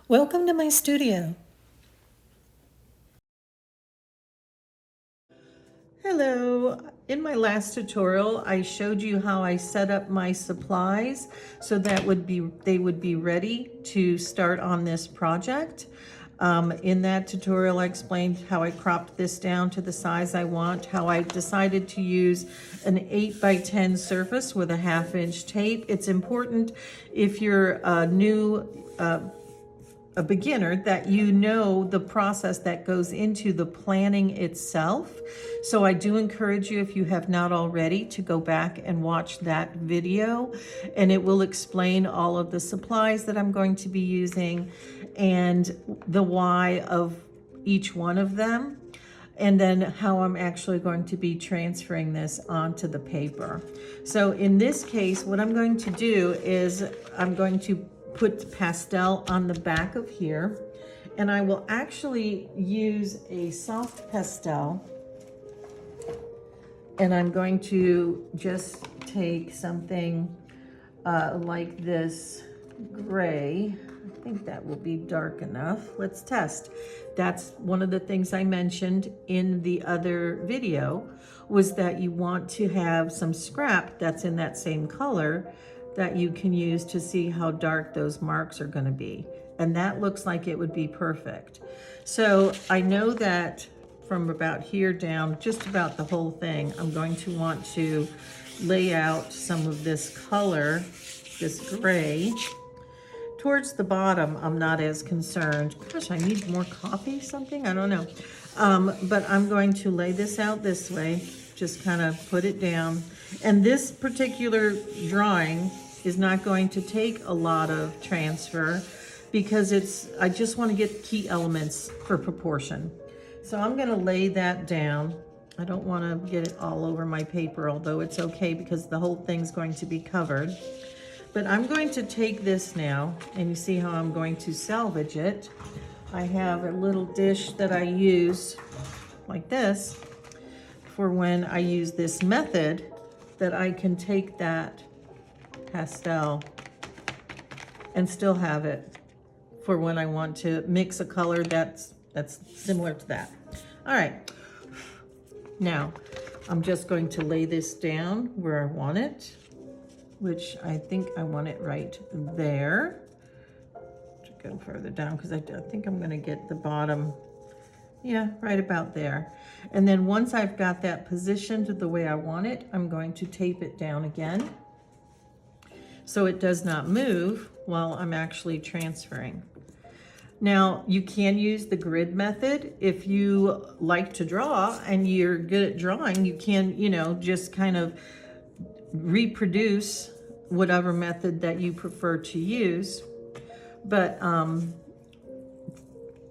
Welcome to my studio. Hello. In my last tutorial, I showed you how I set up my supplies so that they would be ready to start on this project. In that tutorial, I explained how I cropped this down to the size I want, how I decided to use an 8x10 surface with a 1/2 inch tape. It's important if you're a beginner that you know the process that goes into the planning itself. So I do encourage you, if you have not already, to go back and watch that video, and it will explain all of the supplies that I'm going to be using and the why of each one of them, and then how I'm actually going to be transferring this onto the paper. So in this case, what I'm going to do is I'm going to put pastel on the back of here, and I will actually use a soft pastel, and I'm going to just take something like this gray. I think that will be dark enough. Let's test. That's one of the things I mentioned in the other video, was that you want to have some scrap that's in that same color that you can use to see how dark those marks are going to be. And that looks like it would be perfect. So I know that from about here down, just about the whole thing, I'm going to want to lay out some of this color, this gray. Towards the bottom, I'm not as concerned. Gosh, I need more coffee, something? I don't know. But I'm going to lay this out this way, just kind of put it down. And this particular drawing is not going to take a lot of transfer because I just want to get key elements for proportion. So I'm going to lay that down. I don't want to get it all over my paper, although it's okay because the whole thing's going to be covered. But I'm going to take this now, and you see how I'm going to salvage it. I have a little dish that I use like this for when I use this method, that I can take that pastel and still have it for when I want to mix a color that's similar to that. All right, now I'm just going to lay this down where I want it, which I think I want it right there. To go further down, because I think I'm going to get the bottom, yeah, right about there. And then once I've got that positioned the way I want it, I'm going to tape it down again so it does not move while I'm actually transferring. Now, you can use the grid method. If you like to draw and you're good at drawing, you can, just kind of reproduce whatever method that you prefer to use. But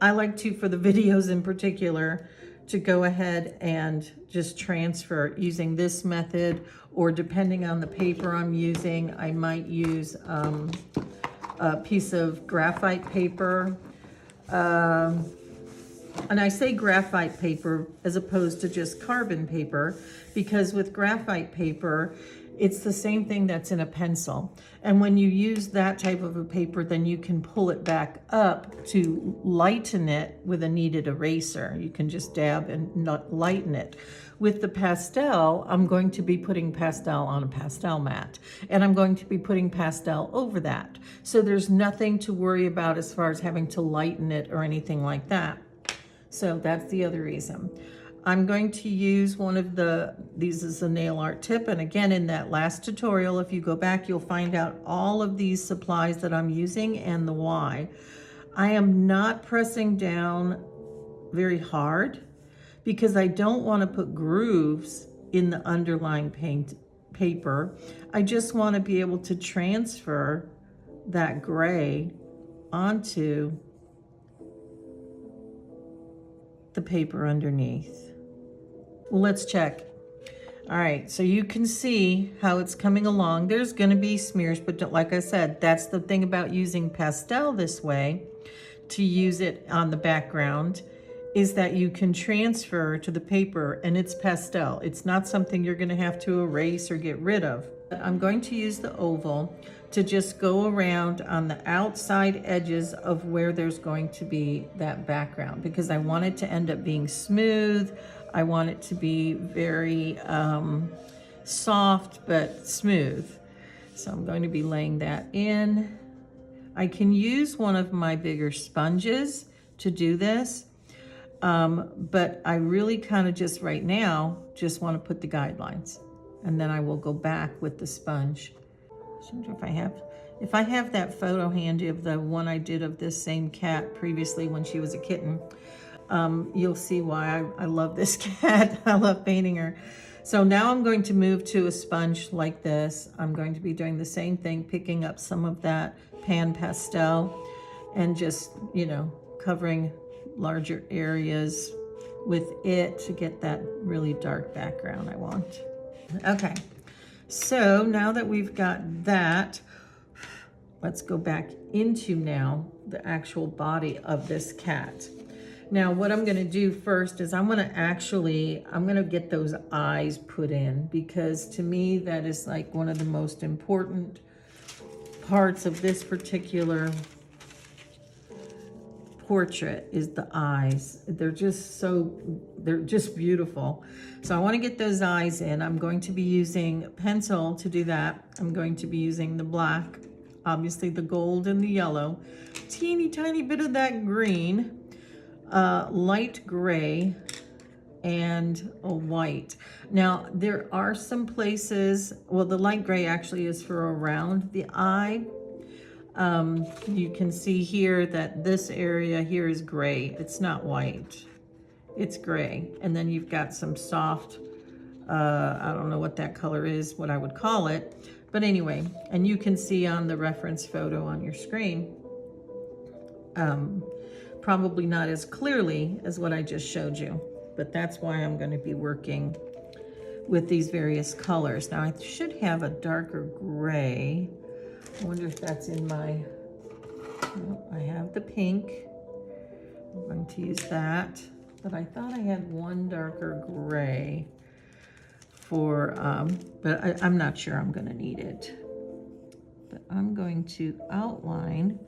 I like to, for the videos in particular, to go ahead and just transfer using this method, or depending on the paper I'm using, I might use a piece of graphite paper. And I say graphite paper as opposed to just carbon paper, because with graphite paper, it's the same thing that's in a pencil. And when you use that type of a paper, then you can pull it back up to lighten it with a kneaded eraser. You can just dab and not lighten it. With the pastel, I'm going to be putting pastel on a Pastelmat, and I'm going to be putting pastel over that. So there's nothing to worry about as far as having to lighten it or anything like that. So that's the other reason. I'm going to use these is a nail art tip. And again, in that last tutorial, if you go back, you'll find out all of these supplies that I'm using and the why. I am not pressing down very hard because I don't want to put grooves in the underlying paper. I just want to be able to transfer that gray onto the paper underneath. Well, let's check. All right, so you can see how it's coming along. There's going to be smears, but like I said, that's the thing about using pastel this way, to use it on the background, is that you can transfer to the paper, and it's pastel. It's not something you're going to have to erase or get rid of. I'm going to use the oval to just go around on the outside edges of where there's going to be that background, because I want it to end up being smooth. I want it to be very soft but smooth. So I'm going to be laying that in. I can use one of my bigger sponges to do this. But I really kind of just right now just want to put the guidelines, and then I will go back with the sponge. I wonder if I have that photo handy of the one I did of this same cat previously when she was a kitten. You'll see why I love this cat. I love painting her. So now I'm going to move to a sponge like this. I'm going to be doing the same thing, picking up some of that pan pastel and just, you know, covering larger areas with it to get that really dark background I want. Okay, so now that we've got that, let's go back into now the actual body of this cat. Now what I'm gonna do first is I'm gonna get those eyes put in, because to me that is like one of the most important parts of this particular portrait is the eyes. They're just beautiful. So I want to get those eyes in. I'm going to be using pencil to do that. I'm going to be using the black, obviously the gold and the yellow, teeny tiny bit of that green, light gray, and a white. Now there are some places, well, the light gray actually is for around the eye. You can see here that this area here is gray. It's not white, it's gray. And then you've got some soft, I don't know what that color is, what I would call it. But anyway, and you can see on the reference photo on your screen, probably not as clearly as what I just showed you, but that's why I'm going to be working with these various colors. Now I should have a darker gray. I wonder if that's in my, oh, I have the pink. I'm going to use that, but I thought I had one darker gray for, but I'm not sure I'm gonna need it. But I'm going to outline.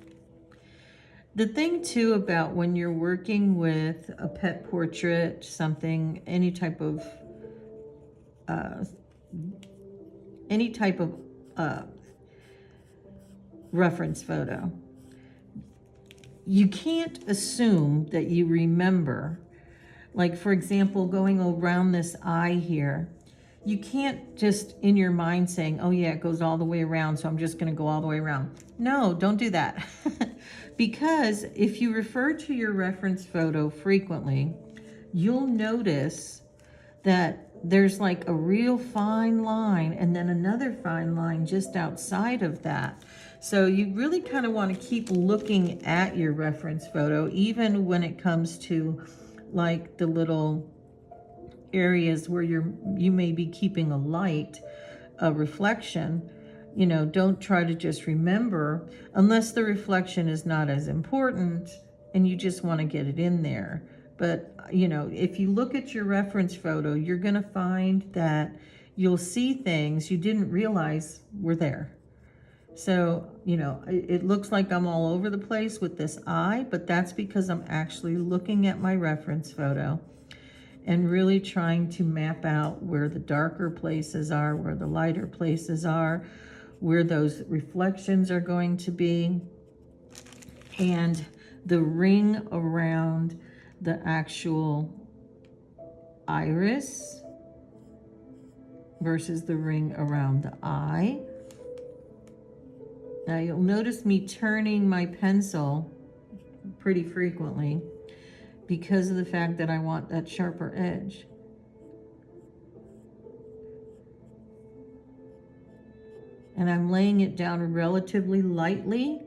The thing too about when you're working with a pet portrait, something, any type of reference photo, you can't assume that you remember. Like for example, going around this eye here, you can't just in your mind saying, oh yeah, it goes all the way around, so I'm just gonna go all the way around. No, don't do that. Because if you refer to your reference photo frequently, you'll notice that there's like a real fine line and then another fine line just outside of that. So you really kind of want to keep looking at your reference photo, even when it comes to like the little areas where you may be keeping a light, a reflection. You know, don't try to just remember unless the reflection is not as important and you just want to get it in there. But, you know, if you look at your reference photo, you're going to find that you'll see things you didn't realize were there. So, you know, it looks like I'm all over the place with this eye, but that's because I'm actually looking at my reference photo and really trying to map out where the darker places are, where the lighter places are, where those reflections are going to be, and the ring around the actual iris versus the ring around the eye. Now you'll notice me turning my pencil pretty frequently because of the fact that I want that sharper edge. And I'm laying it down relatively lightly.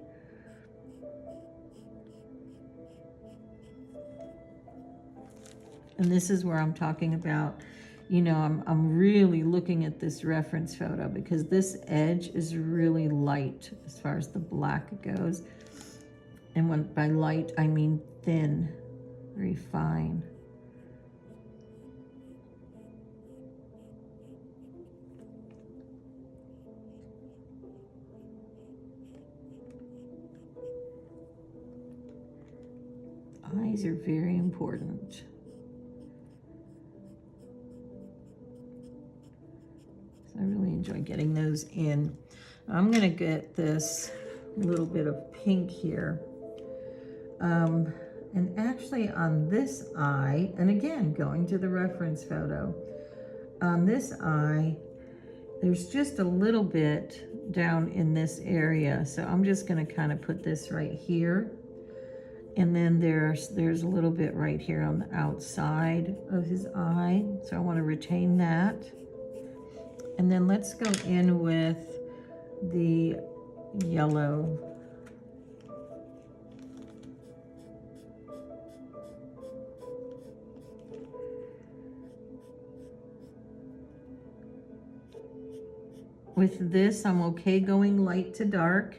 And this is where I'm talking about, you know, I'm really looking at this reference photo because this edge is really light as far as the black goes. And when by light, I mean thin. very fine. Eyes are very important. So I really enjoy getting those in. I'm gonna get this little bit of pink here. And actually on this eye, and again, going to the reference photo, on this eye, there's just a little bit down in this area. So I'm just gonna kind of put this right here. And then there's a little bit right here on the outside of his eye. So I want to retain that. And then let's go in with the yellow. With this, I'm okay going light to dark,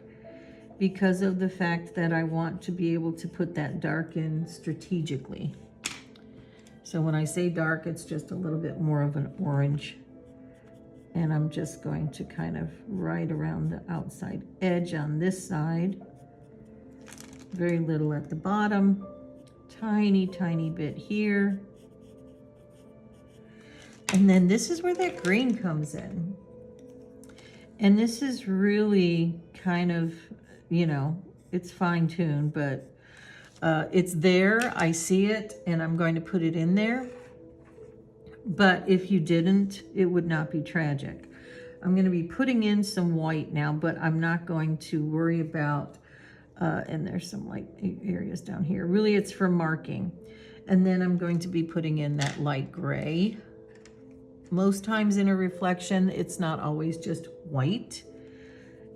because of the fact that I want to be able to put that dark in strategically. So when I say dark, it's just a little bit more of an orange. And I'm just going to kind of right around the outside edge on this side. Very little at the bottom. Tiny, tiny bit here. And then this is where that green comes in. And this is really kind of, you know, it's fine-tuned, but it's there, I see it, and I'm going to put it in there. But if you didn't, it would not be tragic. I'm going to be putting in some white now, but I'm not going to worry about, and there's some light areas down here. Really, it's for marking. And then I'm going to be putting in that light gray. Most times in a reflection, it's not always just white.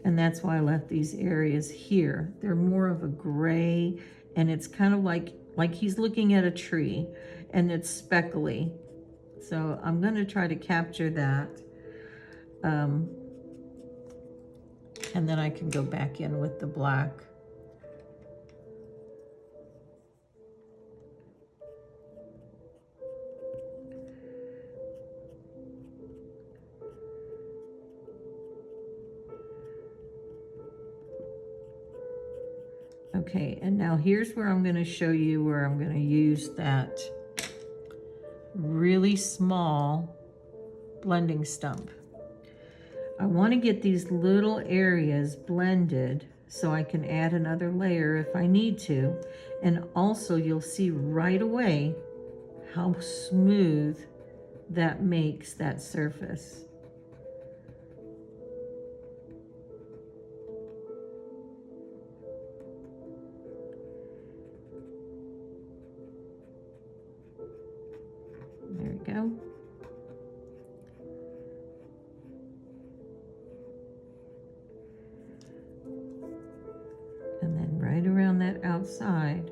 And that's why I left these areas here. They're more of a gray, and it's kind of like he's looking at a tree, and it's speckly. So I'm going to try to capture that. And then I can go back in with the black. Okay, and now here's where I'm going to show you where I'm going to use that really small blending stump. I want to get these little areas blended so I can add another layer if I need to. And also you'll see right away how smooth that makes that surface. There we go. And then right around that outside.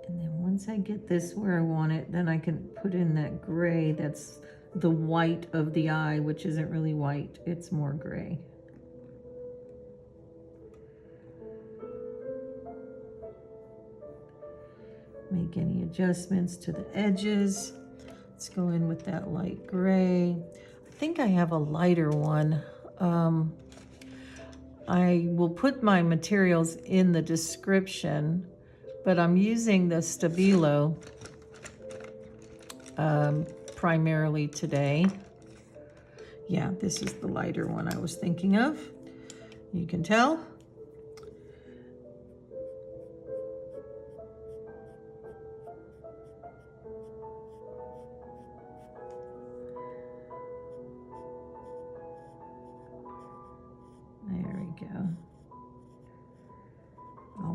And then once I get this where I want it, then I can put in that gray. That's the white of the eye, which isn't really white. It's more gray. Make any adjustments to the edges. Let's go in with that light gray. I think I have a lighter one. I will put my materials in the description, but I'm using the Stabilo primarily today. Yeah, this is the lighter one I was thinking of. You can tell.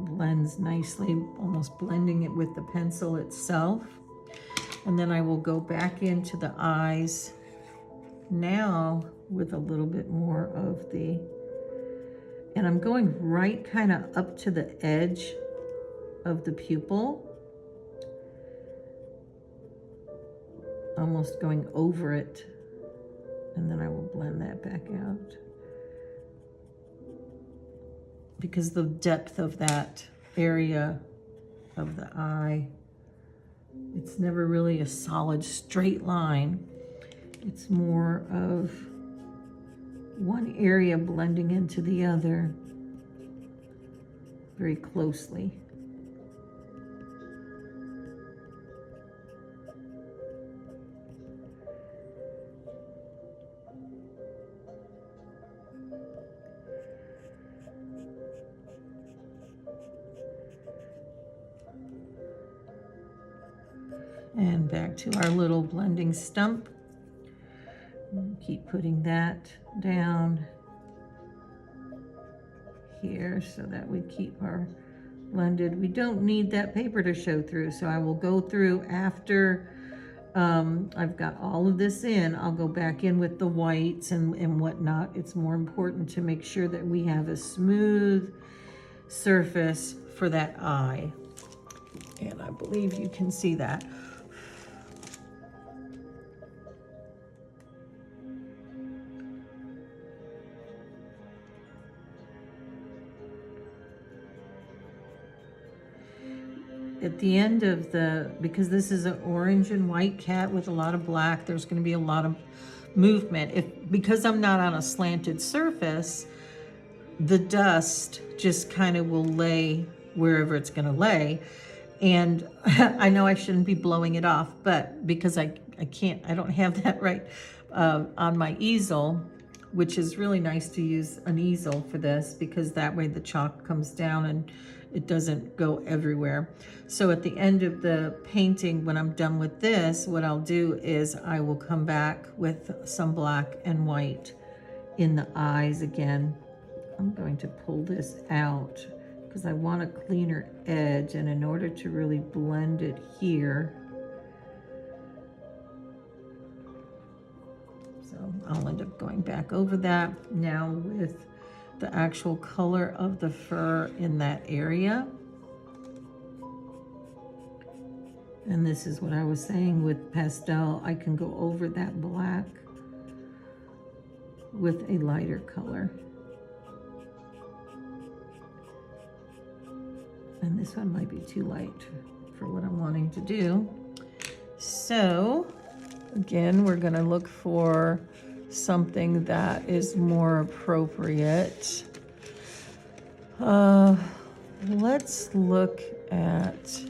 Blends nicely, almost blending it with the pencil itself. And then I will go back into the eyes now with a little bit more of the, and I'm going right kind of up to the edge of the pupil, almost going over it, and then I will blend that back out. because the depth of that area of the eye, it's never really a solid straight line. It's more of one area blending into the other very closely. And back to our little blending stump. Keep putting that down here so that we keep our blended. We don't need that paper to show through, so I will go through after I've got all of this in. I'll go back in with the whites and whatnot. It's more important to make sure that we have a smooth surface for that eye. And I believe you can see that. At the end of because this is an orange and white cat with a lot of black, there's going to be a lot of movement. Because I'm not on a slanted surface, the dust just kind of will lay wherever it's going to lay. And I know I shouldn't be blowing it off, but because I don't have that right on my easel, which is really nice to use an easel for this, because that way the chalk comes down and it doesn't go everywhere. So at the end of the painting, when I'm done with this, what I'll do is I will come back with some black and white in the eyes again. I'm going to pull this out because I want a cleaner edge, and in order to really blend it here, so I'll end up going back over that now with the actual color of the fur in that area. And this is what I was saying with pastel. I can go over that black with a lighter color. And this one might be too light for what I'm wanting to do. So again, we're gonna look for something that is more appropriate. Let's look at,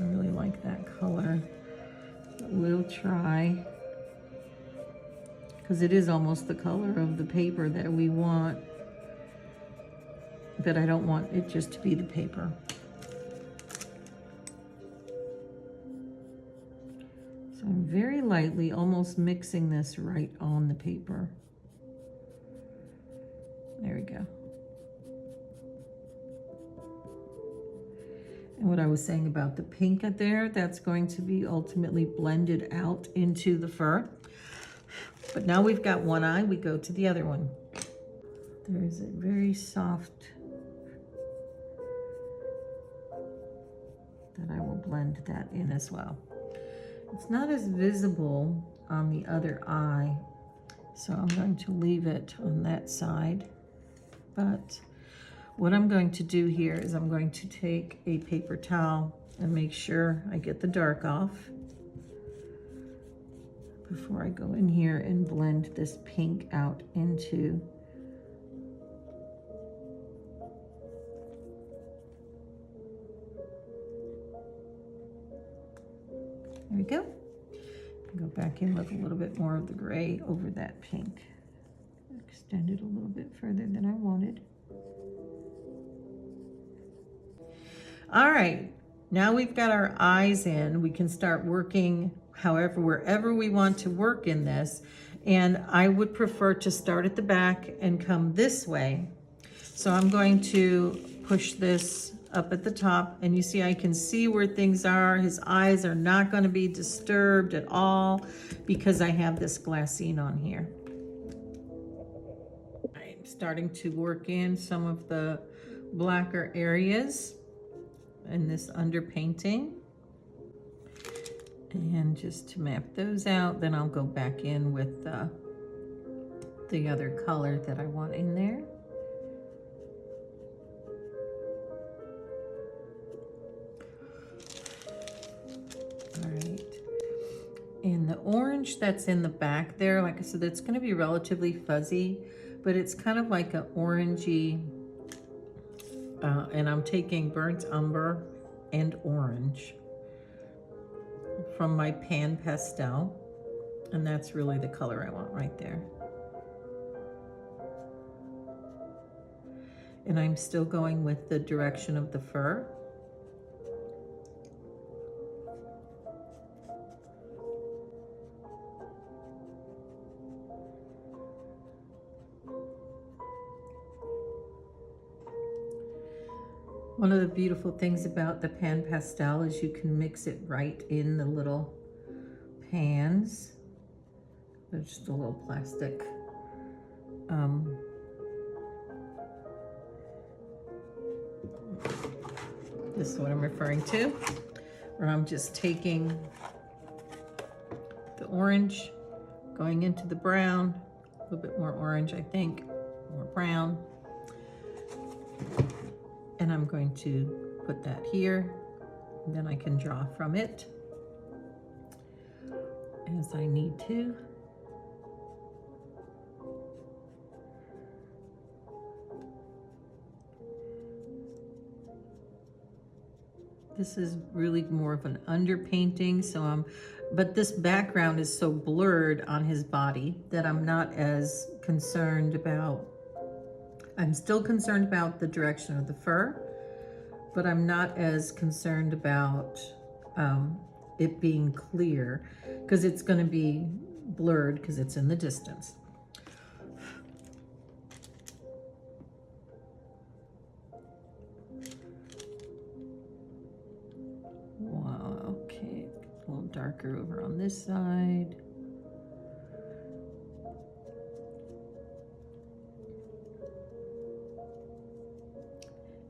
I really like that color. We'll try, because it is almost the color of the paper that we want, but I don't want it just to be the paper. So I'm very lightly almost mixing this right on the paper. There we go. And what I was saying about the pink up there, that's going to be ultimately blended out into the fur. But now we've got one eye, we go to the other one. There's a very soft that I will blend that in as well. It's not as visible on the other eye, so I'm going to leave it on that side. But what I'm going to do here is I'm going to take a paper towel and make sure I get the dark off before I go in here and blend this pink out into there we go. Go back in with a little bit more of the gray over that pink. Extend it a little bit further than I wanted. All right, now we've got our eyes in. We can start working wherever we want to work in this. And I would prefer to start at the back and come this way. So I'm going to push this up at the top, and you see I can see where things are. His eyes are not going to be disturbed at all because I have this glassine on here. I'm starting to work in some of the blacker areas in this underpainting, and just to map those out, then I'll go back in with the other color that I want in there. And the orange that's in the back there, like I said, it's going to be relatively fuzzy, but it's kind of like an orangey, and I'm taking burnt umber and orange from my pan pastel, and that's really the color I want right there. And I'm still going with the direction of the fur. One of the beautiful things about the pan pastel is you can mix it right in the little pans. They're just a little plastic. This is what I'm referring to, where I'm just taking the orange, going into the brown, a little bit more orange, I think, more brown. And I'm going to put that here, and then I can draw from it as I need to. This is really more of an underpainting, so but this background is so blurred on his body that I'm not as concerned about. I'm still concerned about the direction of the fur, but I'm not as concerned about it being clear, because it's going to be blurred because it's in the distance. Wow, okay, a little darker over on this side.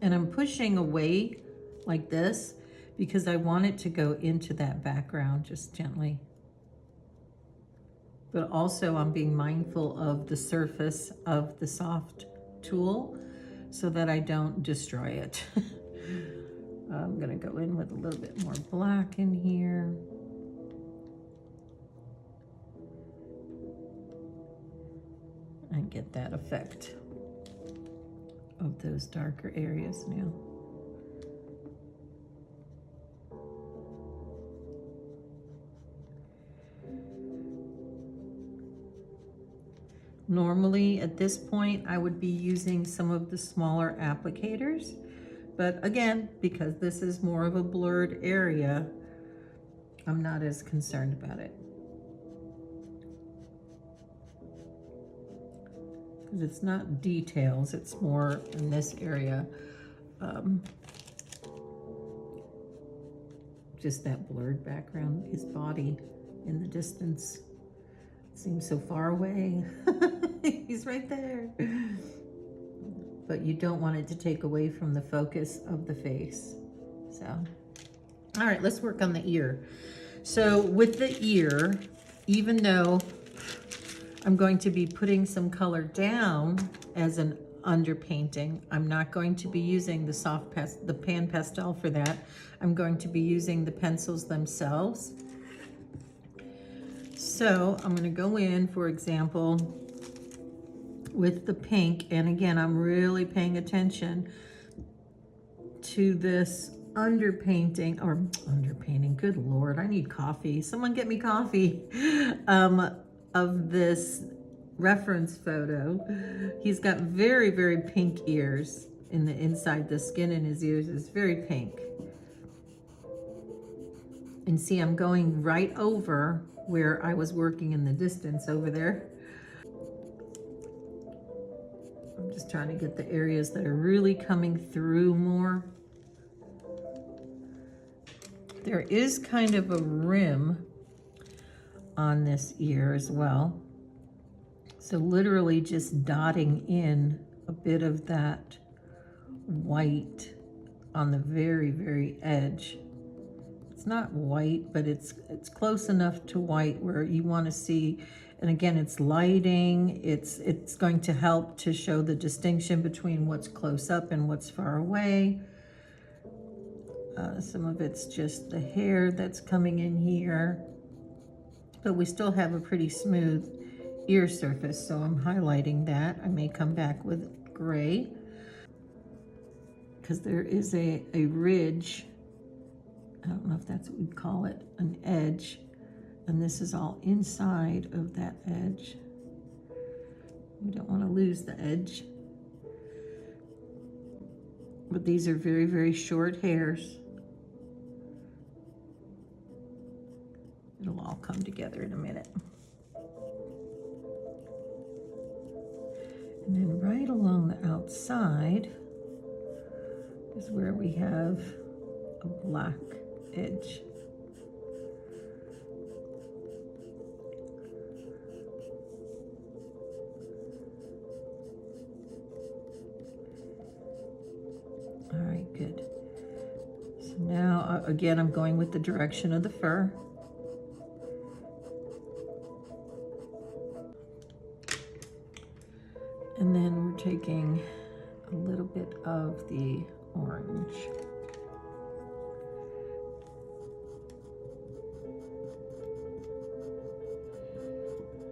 And I'm pushing away like this because I want it to go into that background just gently. But also I'm being mindful of the surface of the soft tool so that I don't destroy it. I'm gonna go in with a little bit more black in here. And get that effect of those darker areas now. Normally at this point I would be using some of the smaller applicators, but again, because this is more of a blurred area, I'm not as concerned about it. Because it's not details, it's more in this area, just that blurred background, his body in the distance seems so far away. He's right there. But you don't want it to take away from the focus of the face. So, all right, let's work on the ear. So with the ear, even though I'm going to be putting some color down as an underpainting, I'm not going to be using the pan pastel for that. I'm going to be using the pencils themselves. So I'm going to go in, for example, with the pink, and again, I'm really paying attention to this underpainting, good Lord, I need coffee. Someone get me coffee. Of this reference photo. He's got very, very pink ears in the inside. The skin in his ears is very pink. And see, I'm going right over where I was working in the distance over there. I'm just trying to get the areas that are really coming through more. There is kind of a rim on this ear as well. So literally just dotting in a bit of that white on the very, very edge. It's not white, but it's close enough to white where you want to see, and again, it's lighting. It's going to help to show the distinction between what's close up and what's far away. Some of it's just the hair that's coming in here. but we still have a pretty smooth ear surface, so I'm highlighting that. I may come back with gray because there is a ridge. I don't know if that's what we'd call it, an edge, and this is all inside of that edge. We don't want to lose the edge. But these are very, very short hairs. It'll all come together in a minute. And then right along the outside is where we have a black edge. All right, good. So now, again, I'm going with the direction of the fur. And then we're taking a little bit of the orange.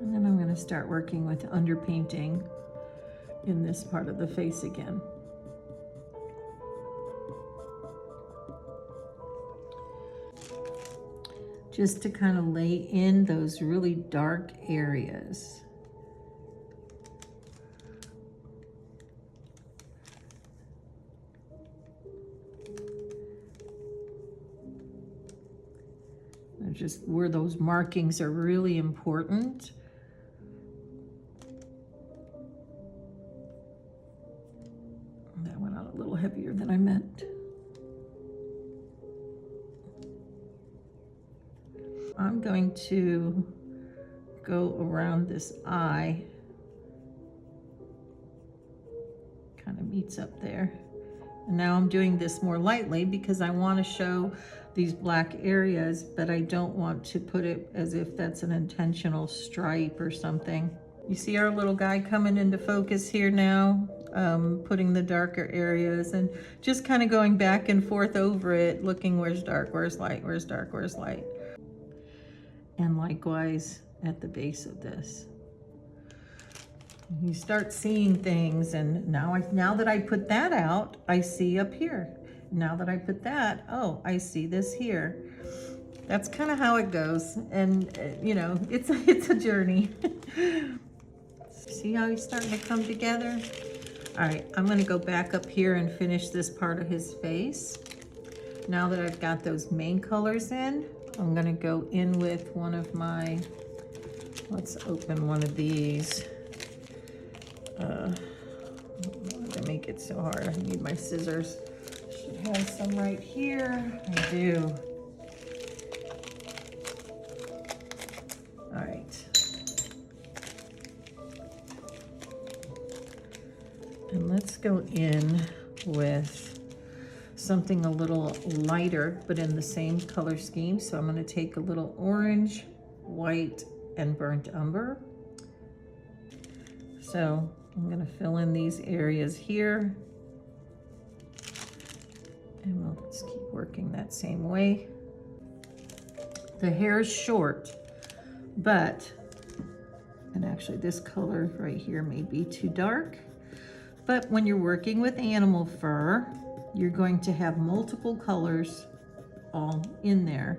And then I'm going to start working with underpainting in this part of the face again. Just to kind of lay in those really dark areas. Just where those markings are really important. That went out a little heavier than I meant. I'm going to go around this eye. Kind of meets up there. And now I'm doing this more lightly because I want to show these black areas, but I don't want to put it as if that's an intentional stripe or something. You see our little guy coming into focus here now, putting the darker areas and just kind of going back and forth over it, looking where's dark, where's light, where's dark, where's light. And likewise at the base of this. You start seeing things, and now that I put that out, I see up here. Now that I put that, oh, I see this here. That's kind of how it goes, and you know, it's a journey. See how he's starting to come together? All right, I'm going to go back up here and finish this part of his face. Now that I've got those main colors in, I'm going to go in with one of my, let's open one of these. Why did I make it so hard? I need my scissors. Should have some right here. I do. All right. And let's go in with something a little lighter, but in the same color scheme. So I'm going to take a little orange, white, and burnt umber. So I'm going to fill in these areas here. And we'll just keep working that same way. The hair is short, but, and actually this color right here may be too dark, but when you're working with animal fur, you're going to have multiple colors all in there.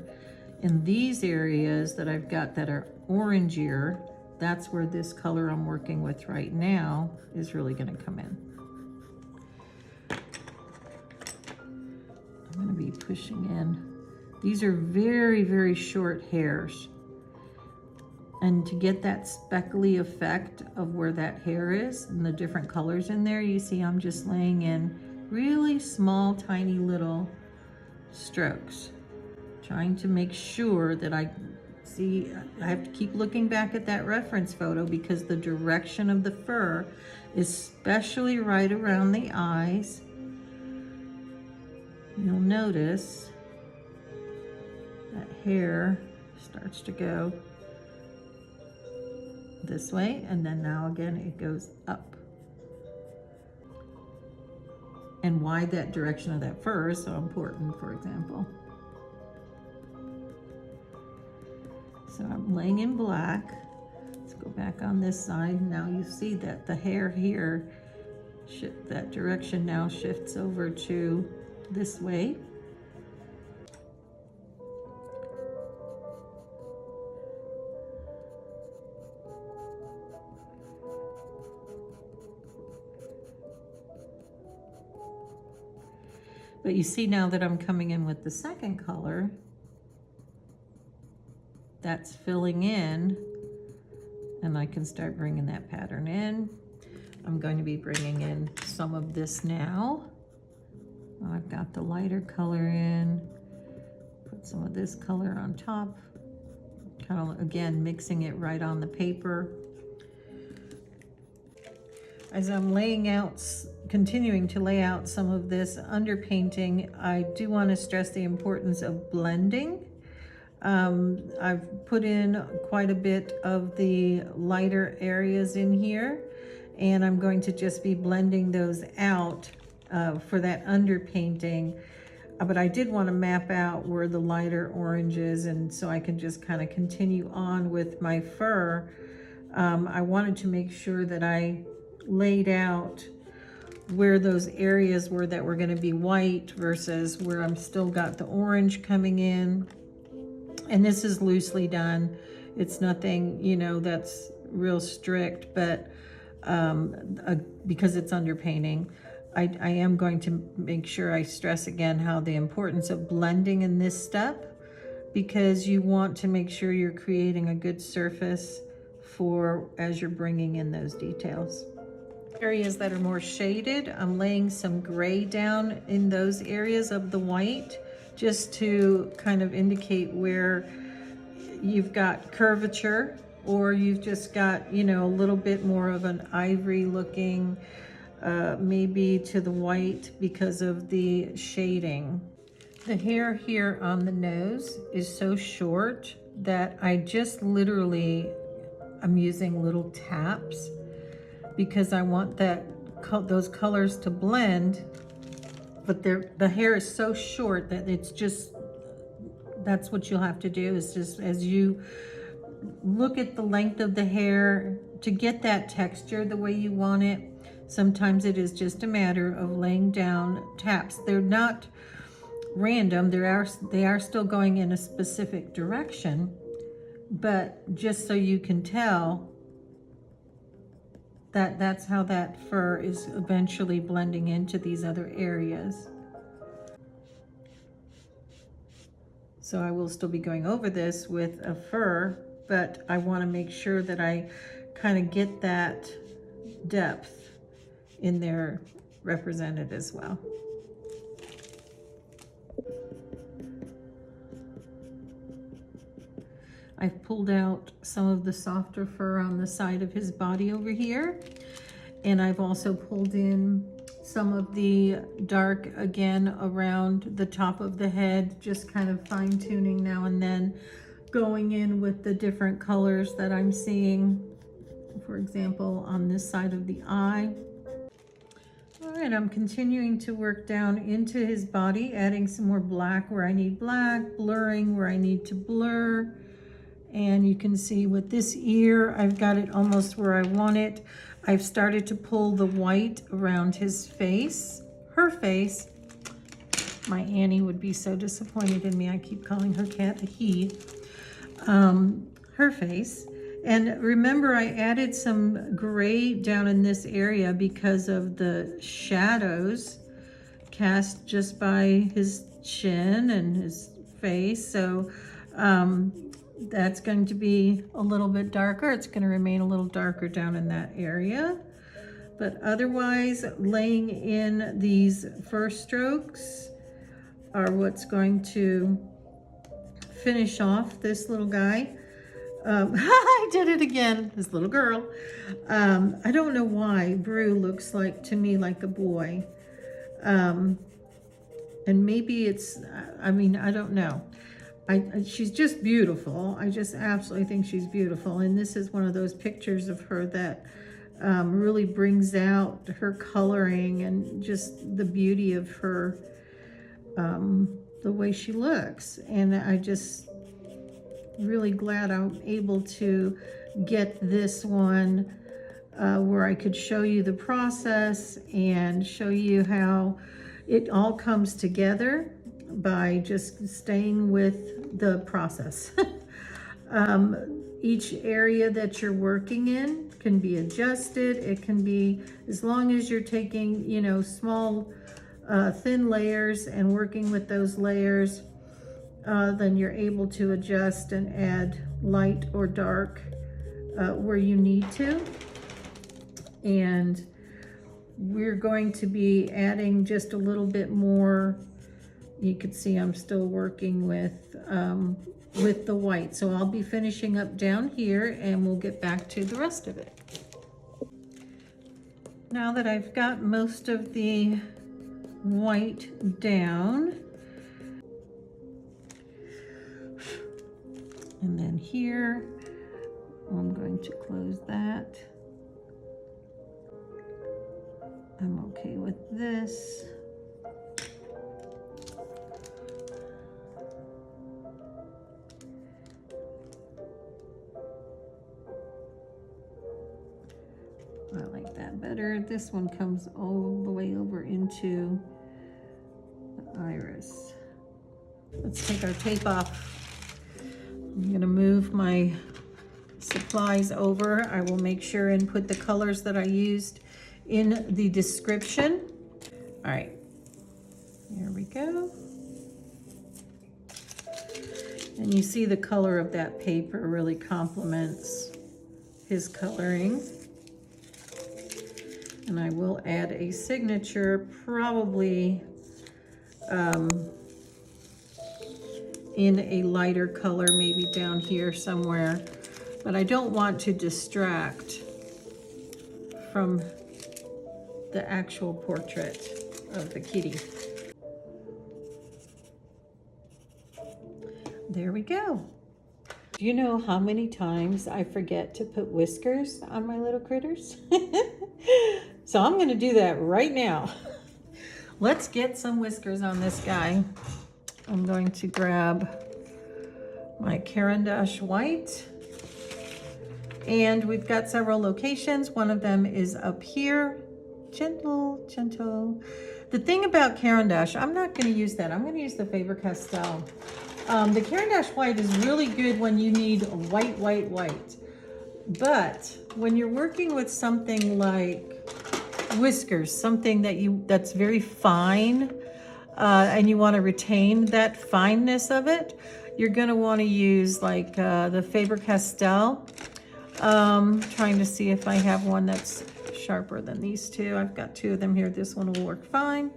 In these areas that I've got that are orangier, that's where this color I'm working with right now is really going to come in. I'm going to be pushing in. These are very, very short hairs. And to get that speckly effect of where that hair is and the different colors in there, you see I'm just laying in really small, tiny little strokes, trying to make sure that I see. I have to keep looking back at that reference photo because the direction of the fur, especially right around the eyes, you'll notice that hair starts to go this way, and then now again it goes up. And why that direction of that fur is so important, for example. So I'm laying in black. Let's go back on this side. Now you see that the hair here, that direction now shifts over to this way. But you see now that I'm coming in with the second color, that's filling in, and I can start bringing that pattern in. I'm going to be bringing in some of this now. I've got the lighter color in, put some of this color on top, kind of, again, mixing it right on the paper. As I'm laying out, continuing to lay out some of this underpainting, I do want to stress the importance of blending. I've put in quite a bit of the lighter areas in here, and I'm going to just be blending those out for that underpainting. But I did want to map out where the lighter orange is, and so I can just kind of continue on with my fur. I wanted to make sure that I laid out where those areas were that were going to be white versus where I'm still got the orange coming in. And this is loosely done. It's nothing, you know, that's real strict, but because it's underpainting, I am going to make sure I stress again how the importance of blending in this step, because you want to make sure you're creating a good surface for as you're bringing in those details. Areas that are more shaded, I'm laying some gray down in those areas of the white, just to kind of indicate where you've got curvature, or you've just got, you know, a little bit more of an ivory looking, maybe to the white because of the shading. The hair here on the nose is so short that I just literally, I'm using little taps because I want those colors to blend, but the hair is so short that it's just, that's what you'll have to do, is just as you look at the length of the hair to get that texture the way you want it. Sometimes it is just a matter of laying down taps. They're not random, they are still going in a specific direction, but just so you can tell that that's how that fur is eventually blending into these other areas. So I will still be going over this with a fur, but I want to make sure that I kind of get that depth in there represented as well. I've pulled out some of the softer fur on the side of his body over here, and I've also pulled in some of the dark again around the top of the head, just kind of fine tuning now and then, going in with the different colors that I'm seeing, for example, on this side of the eye. All right, I'm continuing to work down into his body, adding some more black where I need black, blurring where I need to blur. And you can see with this ear, I've got it almost where I want it. I've started to pull the white around his face, her face. My Annie would be so disappointed in me. I keep calling her cat a he. Her face. And remember, I added some gray down in this area because of the shadows cast just by his chin and his face. So that's going to be a little bit darker. It's going to remain a little darker down in that area. But otherwise, laying in these first strokes are what's going to finish off this little guy. I did it again, this little girl. I don't know why Brew looks like, to me, like a boy. And maybe it's, I mean, I don't know. She's just beautiful. I just absolutely think she's beautiful. And this is one of those pictures of her that really brings out her coloring and just the beauty of her, the way she looks. And I just, really glad I'm able to get this one where I could show you the process and show you how it all comes together by just staying with the process. Each area that you're working in can be adjusted. It can be, as long as you're taking, you know, small thin layers and working with those layers, then you're able to adjust and add light or dark where you need to. And we're going to be adding just a little bit more. You can see I'm still working with the white. So I'll be finishing up down here and we'll get back to the rest of it. Now that I've got most of the white down, and then here, I'm going to close that. I'm okay with this. I like that better. This one comes all the way over into the iris. Let's take our tape off. I'm gonna move my supplies over. I will make sure and put the colors that I used in the description. All right, here we go. And you see the color of that paper really complements his coloring. And I will add a signature, probably in a lighter color, maybe down here somewhere. But I don't want to distract from the actual portrait of the kitty. There we go. Do you know how many times I forget to put whiskers on my little critters? So I'm gonna do that right now. Let's get some whiskers on this guy. I'm going to grab my Caran d'Ache white. And we've got several locations. One of them is up here. Gentle, gentle. The thing about Caran d'Ache, I'm not gonna use that. I'm gonna use the Faber-Castel. The Caran d'Ache white is really good when you need white, white, white. But when you're working with something like whiskers, something that's very fine, and you want to retain that fineness of it, you're going to want to use like the Faber-Castel. Trying to see if I have one that's sharper than these two. I've got two of them here. This one will work fine.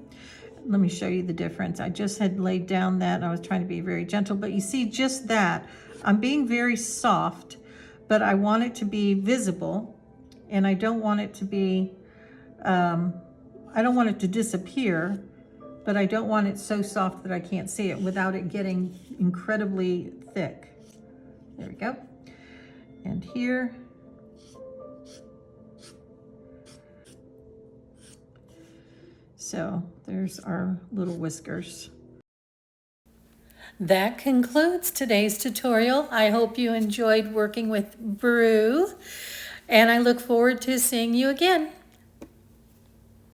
Let me show you the difference. I just had laid down that and I was trying to be very gentle, but you see just that. I'm being very soft, but I want it to be visible, and I don't want it to be, I don't want it to disappear, but I don't want it so soft that I can't see it without it getting incredibly thick. There we go. And here, so there's our little whiskers. That concludes today's tutorial. I hope you enjoyed working with Brew, and I look forward to seeing you again.